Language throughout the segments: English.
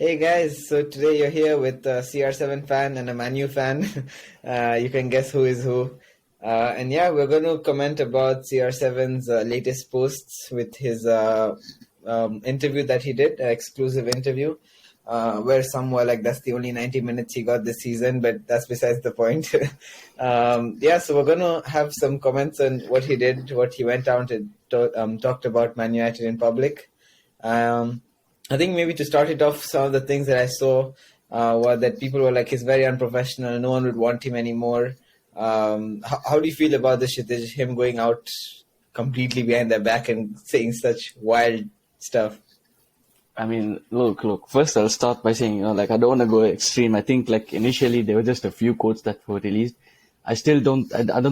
Hey guys, so today you're here with a CR7 fan and a Man U fan. You can guess who is who. And yeah, we're going to comment about CR7's latest posts with his interview that he did, exclusive interview, where some were like, that's the only 90 minutes he got this season, but that's besides the point. So we're going to have some comments on what he did, what he went out and talked about Man United in public. I think maybe to start it off, some of the things that I saw were that people were like, he's very unprofessional, no one would want him anymore. How do you feel about this, Kshitij, him going out completely behind their back and saying such wild stuff? I mean, look. First, I'll start by saying, I don't want to go extreme. I think, initially there were just a few quotes that were released. I don't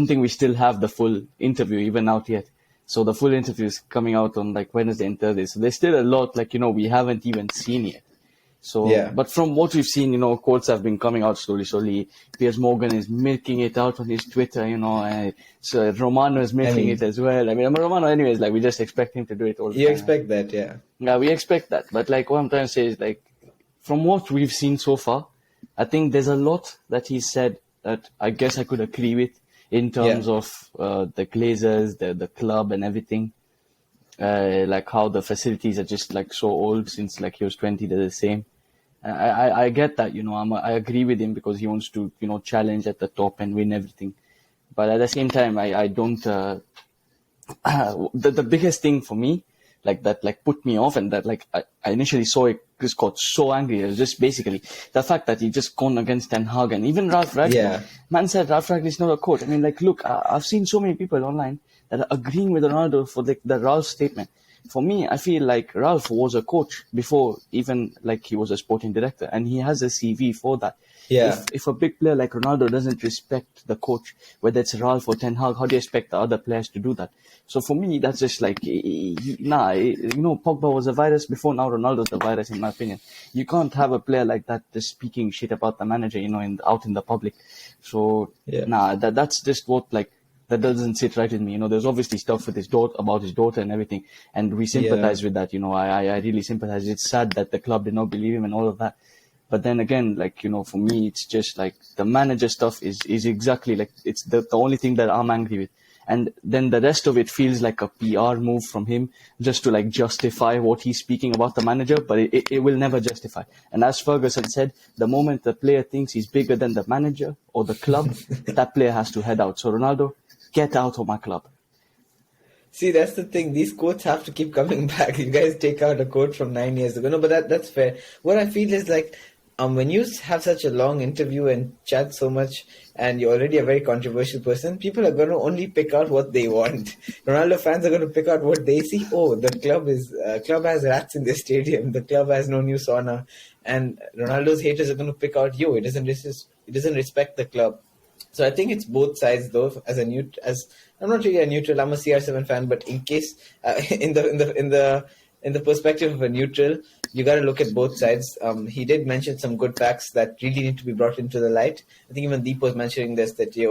think we still have the full interview even out yet. So the full interview is coming out on Wednesday and Thursday. So there's still a lot we haven't even seen yet. So, yeah. But from what we've seen, quotes have been coming out slowly. Piers Morgan is milking it out on his Twitter, so Romano is milking it as well. Romano anyways, we just expect him to do it all the time. You expect that, yeah. Yeah, we expect that. But what I'm trying to say is from what we've seen so far, I think there's a lot that he said that I guess I could agree with. In terms of the Glazers, the club and everything, how the facilities are just so old since he was 20, they're the same. I get that, I agree with him because he wants to, challenge at the top and win everything. But at the same time, I don't, the biggest thing for me, that put me off and that I initially saw it just got so angry. It was just basically the fact that he just gone against Ten Hag and even Ralph Ragnick. Yeah. Man said Ralph Ragnick is not a coach. Look, I've seen so many people online that are agreeing with Ronaldo for the Ralph statement. For me, I feel like Ralph was a coach before even he was a sporting director, and he has a CV for that. Yeah. If a big player like Ronaldo doesn't respect the coach, whether it's Ralph or Ten Hag, how do you expect the other players to do that? So for me, that's just Pogba was a virus before, now Ronaldo's the virus, in my opinion. You can't have a player like that just speaking shit about the manager, out in the public. So, that's just what, that doesn't sit right with me. There's obviously stuff with about his daughter and everything, and we sympathize with that. I really sympathize. It's sad that the club did not believe him and all of that. But then again, for me, it's just the manager stuff is exactly it's the only thing that I'm angry with. And then the rest of it feels like a PR move from him just to justify what he's speaking about the manager, but it will never justify. And as Ferguson said, the moment the player thinks he's bigger than the manager or the club, that player has to head out. So Ronaldo, get out of my club. See, that's the thing. These quotes have to keep coming back. You guys take out a quote from 9 years ago. No, but that's fair. What I feel is when you have such a long interview and chat so much and you're already a very controversial person, people are going to only pick out what they want. Ronaldo fans are going to pick out what they see. Oh, the club has rats in the stadium. The club has no new sauna. And Ronaldo's haters are going to pick out, it doesn't respect the club. So I think it's both sides, though. I'm not really a neutral. I'm a CR7 fan, but in case in the perspective of a neutral, you got to look at both sides. He did mention some good facts that really need to be brought into the light. I think even Deep was mentioning this, that they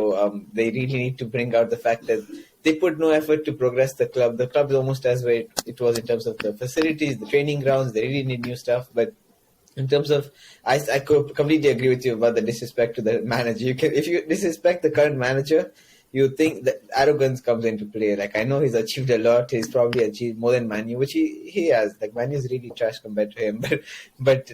really need to bring out the fact that they put no effort to progress the club. The club is almost as where it was in terms of the facilities, the training grounds. They really need new stuff, but in terms of, I could completely agree with you about the disrespect to the manager. If you disrespect the current manager, you think that arrogance comes into play. I know he's achieved a lot. He's probably achieved more than Man U, which he has. Man U is really trash compared to him. But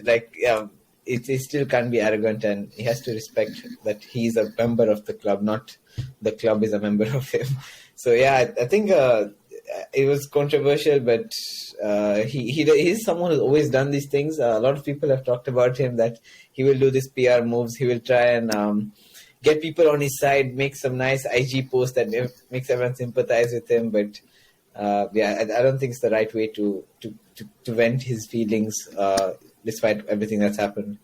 it still can't be arrogant, and he has to respect that he's a member of the club, not the club is a member of him. So yeah, I think it was controversial, but he's someone who's always done these things. A lot of people have talked about him that he will do these PR moves. He will try and get people on his side, make some nice IG post that makes everyone sympathize with him. But I don't think it's the right way to vent his feelings, despite everything that's happened.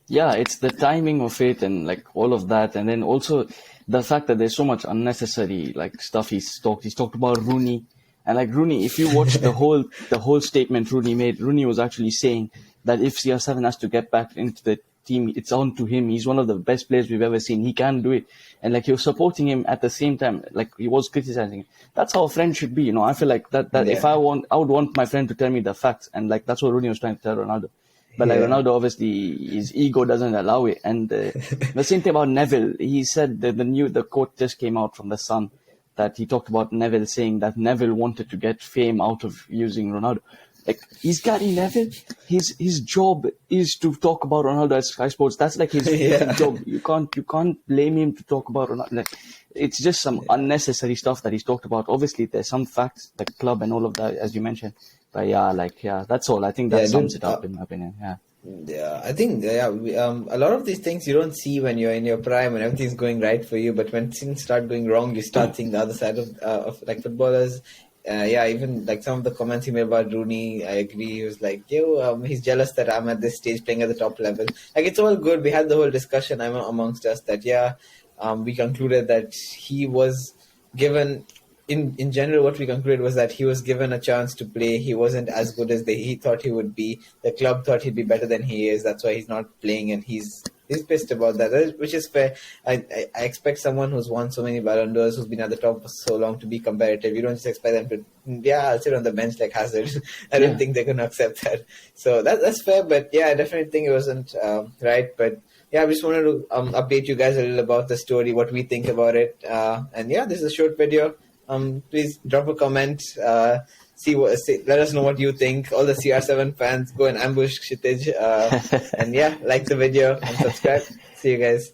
Yeah, it's the timing of it and all of that, and then also the fact that there's so much unnecessary stuff he's talked about Rooney. And Rooney, if you watch the whole statement Rooney made, Rooney was actually saying that if CR7 has to get back into the team, it's on to him. He's one of the best players we've ever seen. He can do it. And he was supporting him at the same time, he was criticizing him. That's how a friend should be, I feel that if I would want my friend to tell me the facts, and that's what Rooney was trying to tell Ronaldo. But like Ronaldo, obviously, his ego doesn't allow it. And the same thing about Neville. He said that the quote just came out from the Sun that he talked about Neville saying that Neville wanted to get fame out of using Ronaldo. Like, he's Gary Neville. His job is to talk about Ronaldo at Sky Sports. That's like his job. You can't blame him to talk about Ronaldo. Like, it's just some unnecessary stuff that he's talked about. Obviously, there's some facts, the club and all of that, as you mentioned. But that's all. I think that sums it up in my opinion. Yeah, I think a lot of these things you don't see when you're in your prime and everything's going right for you, but when things start going wrong, you start seeing the other side of like footballers. Even like some of the comments he made about Rooney, I agree. He was like, he's jealous that I'm at this stage playing at the top level. Like, it's all good. We had the whole discussion amongst us that we concluded that he was given. In general, what we concluded was that he was given a chance to play. He wasn't as good as he thought he would be. The club thought he'd be better than he is. That's why he's not playing, and he's pissed about that, which is fair. I expect someone who's won so many Ballon d'Ors, who's been at the top for so long, to be competitive. You don't just expect them to, I'll sit on the bench like Hazard. I don't think they're going to accept that. So that's fair, but I definitely think it wasn't right. But I just wanted to update you guys a little about the story, what we think about it. This is a short video. Please drop a comment. Let us know what you think. All the CR7 fans, go and ambush Kshitij. Like the video and subscribe. See you guys.